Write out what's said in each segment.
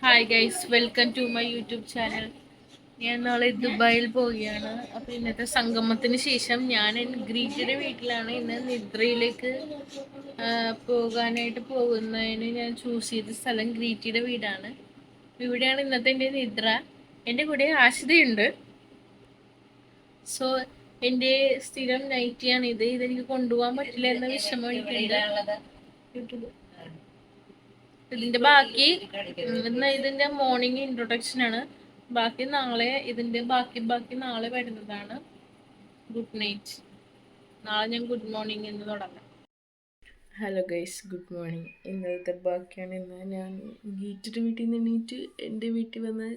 Hi guys, welcome to my YouTube channel. ഞാൻ നാളെ ദുബായിൽ പോവുകയാണ്. അപ്പോൾ ഇന്നത്തെ സംഗമത്തിന് ശേഷം ഞാൻ ഗ്രീറ്റിയുടെ വീട്ടിലാണ്. ഇന്ന് നിദ്രയിലേക്ക് പോകാനായിട്ട് പോകുന്നതിന് ഞാൻ ചൂസ് ചെയ്ത സ്ഥലം ഗ്രീറ്റിയുടെ വീടാണ്. ഇവിടെയാണ് ഇന്നത്തെ എൻ്റെ നിദ്ര. എൻ്റെ കൂടെ ആശിതയുണ്ട്. സോ എൻ്റെ സ്ഥിരം നൈറ്റിയാണ് ഇത്. ഇതെനിക്ക് കൊണ്ടുപോകാൻ പറ്റില്ല എന്ന വിഷമം എനിക്കുണ്ട്. ഇതിന്റെ ബാക്കി ഇന്ന് ഇതിന്റെ മോർണിംഗ് ഇൻട്രൊഡക്ഷൻ ആണ്. ബാക്കി നാളെ ഇതിന്റെ ബാക്കി നാളെ വരുന്നതാണ്. Good night. നാളെ ഞാൻ ഗുഡ് മോർണിംഗ് എന്ന് തുടങ്ങാം. Hello guys, good morning. ഇന്നത്തെ ബാക്കിയാണ്. ഇന്ന് ഞാൻ ഗീറ്റിൻ്റെ വീട്ടിൽ നിന്ന് എണീറ്റ് എൻ്റെ വീട്ടിൽ വന്ന്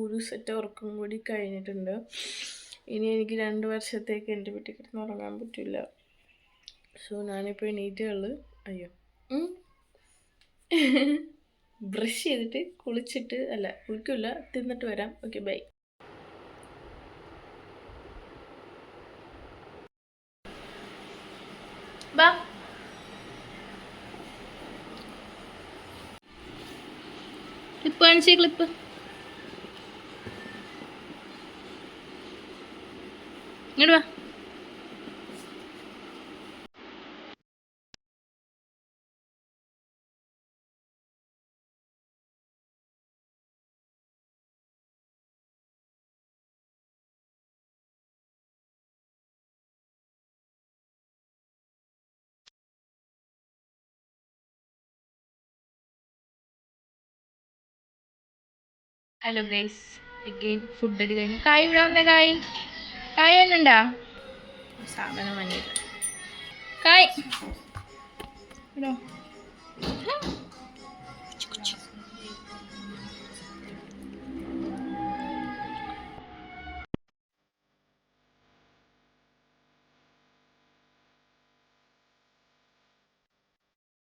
ഒരു സെറ്റ് ഉറക്കം കൂടി കഴിഞ്ഞിട്ടുണ്ട്. ഇനി എനിക്ക് 2 വർഷത്തേക്ക് എൻ്റെ വീട്ടിൽ കിടന്ന് ഉറങ്ങാൻ പറ്റില്ല. സോ ഞാനിപ്പോൾ എണീറ്റുള്ളൂ. അയ്യോ, ബ്രഷ് ചെയ്തിട്ട് കുളിക്കില്ല, തിന്നിട്ട് വരാം. Okay, bye. ബാ. ക്ലിപ്പ് കാണിച്ചേ, ക്ലിപ്പ്. ഇങ്ങോട്ട് വാ. ഹലോ ഗൈസ്, അഗെയിൻ ഫുഡ് അടി കഴിഞ്ഞു. കായ് ഇവിടെ വന്നേ. കായ് വന്നുണ്ടാ? സാധനം വന്നില്ല. കായ് ഇടോ.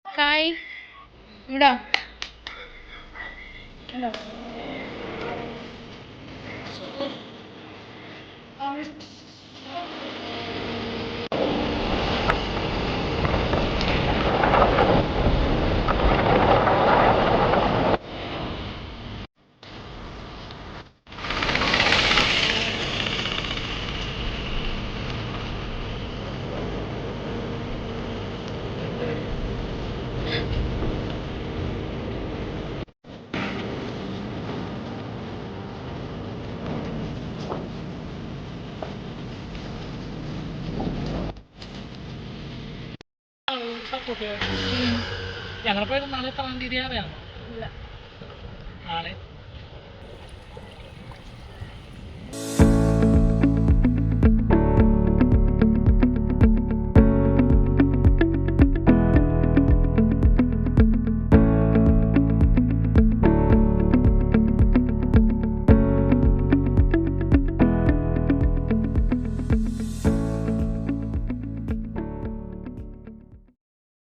കായ് ഇവിടാ. ഞങ്ങളിപ്പോ നാളെ 3 തീയതി അറിയാമോ? നാളെ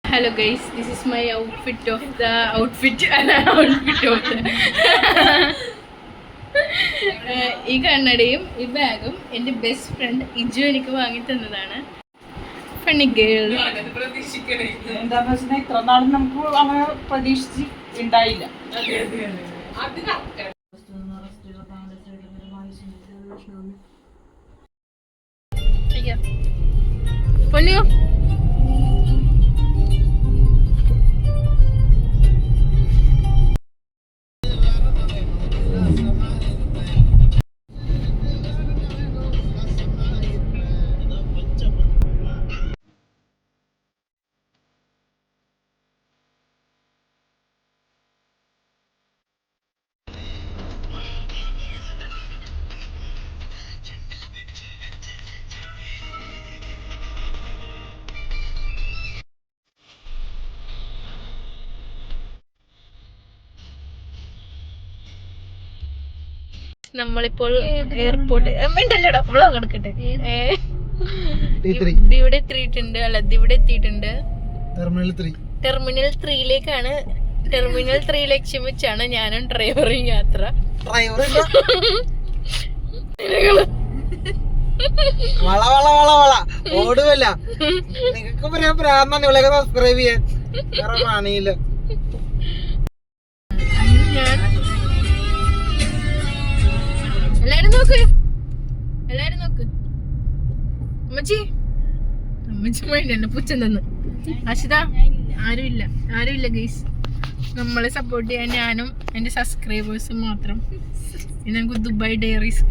hello guys, this is my outfit of the ഈ കണ്ണടയും ഈ ബാഗും എൻ്റെ ബെസ്റ്റ് ഫ്രണ്ട് ഇജു എനിക്ക് വാങ്ങി തന്നതാണ്. Funny girl. എന്താന്ന് വെച്ചാൽ ഇത്ര നാളും നമുക്ക് അങ്ങനെ പ്രതീക്ഷിച്ച് ഉണ്ടായില്ല. പൊന്നു നമ്മളിപ്പോൾ എയർപോർട്ട് കിടക്കട്ടെ. ഇവിടെ എത്തിയിട്ടുണ്ട്. ഇവിടെ എത്തിയിട്ടുണ്ട്. ടെർമിനൽ 3യിലേക്കാണ്. ടെർമിനൽ 3 ലക്ഷ്യം വെച്ചാണ് ഞാനും ഡ്രൈവറും യാത്ര. ഓടുവല്ല നിങ്ങക്ക് പറയാൻ പ്രാന്താണ് ഇവിടെയൊക്കെ സബ്സ്ക്രൈബ് ചെയ്യാൻ. വേണ്ടി പുച്ഛം തന്ന്. അഷിത ആരുമില്ല ഗൈസ്. നമ്മളെ സപ്പോർട്ട് ചെയ്യാൻ ഞാനും എൻ്റെ സബ്സ്ക്രൈബേഴ്സും മാത്രം. നമുക്ക് ദുബായ് ഡയറീസ്